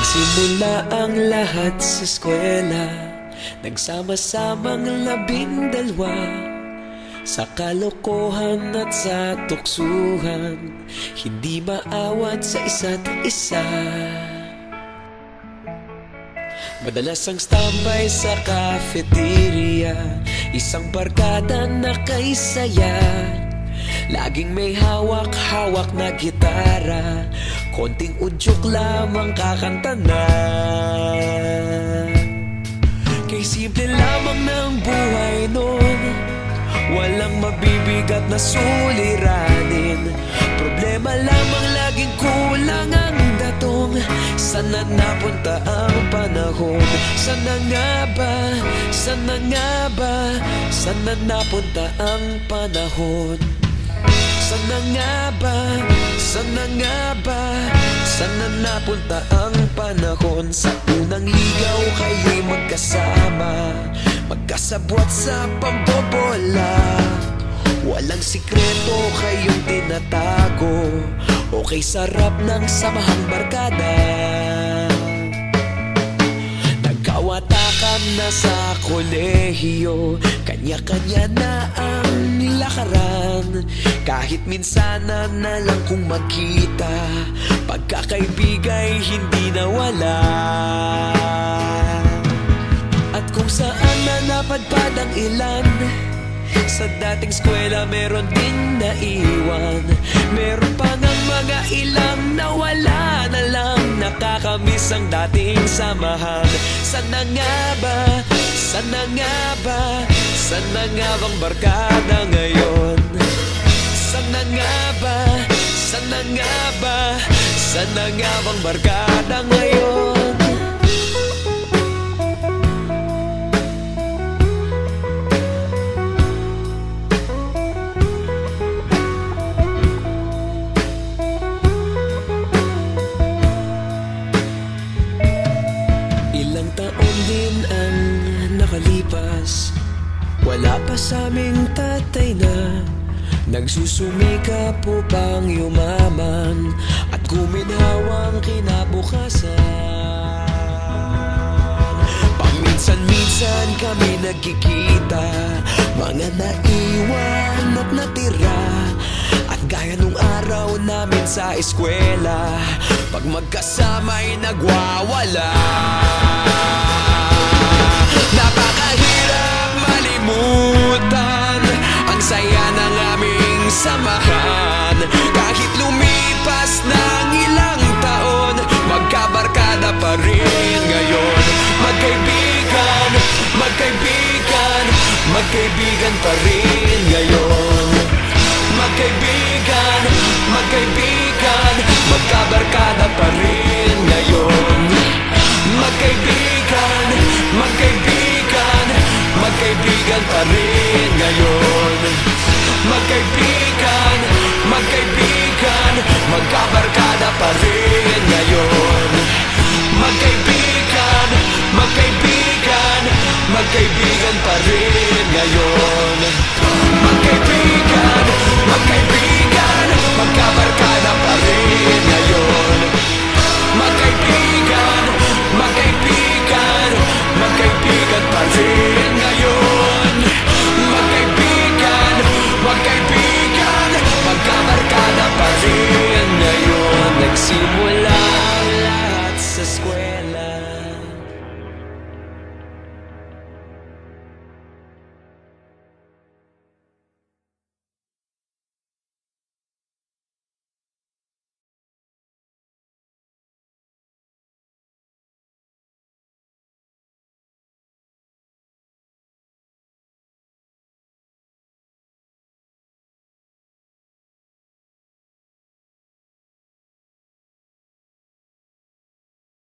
Nagsimula ang lahat sa eskwela, nagsama-samang 12 sa kalokohan at sa tuksuhan, hindi maawat sa isa't isa. Madalas ang standby sa cafeteria, isang barkada na kay saya. Laging may hawak-hawak na gitara, konting udyok lamang kakanta na. Kay simple lamang ng buhay nun, walang mabibigat na suliranin. Problema lamang laging kulang ang datong. Sana napunta ang panahon? Sana nga ba? Sana nga ba? Sana napunta ang panahon? Sana nga ba? Sana nga ba? Sana napunta ang panahon? Sa unang ligaw kayo'y magkasama, magkasabwat sa pambobola. Walang sikreto kayong tinatago, okay sarap ng samahang barkada. Nagkawatakan na sa kolehiyo, kanya-kanya na ang nilakaran. Kahit minsanan na lang kung magkita, pagkakaibigay hindi nawala. At kung saan na napadpad ang ilan, sa dating eskwela meron din naiwan. Meron pa ngang mga ilang nawala na lang, nakakamiss ang dating samahan. Sana nga ba? Sana nga ba? Sana nga bang barkada ngayon? Sana nga ba? Sana nga ba? Sana nga bang barkada ngayon? Ilang taon din ang nakalipas, wala pa sa aming tatay na nagsusumikap upang yumaman at guminhawang kinabukasan. Paminsan-minsan kami nagkikita, mga naiwan at natira. At gaya nung araw namin sa eskwela, pag magkasama'y nagwawala. Napakahirap malimutan ang saya ng aming samahan. Kahit lumipas ng ilang taon, magkabarkada pa rin ngayon. Magkaibigan, magkaibigan, magkaibigan pa rin ngayon. Magkaibigan, magkaibigan, magkabarkada pa rin ngayon. Magkaibigan, magkaibigan, magkaibigan pa rin ngayon. Magkaibigan, magkaibigan, magkabarkada pa rin ngayon. Magkaibigan, magkaibigan, magkaibigan pa rin ngayon. Magkaibigan, magkaibigan, magkabarkada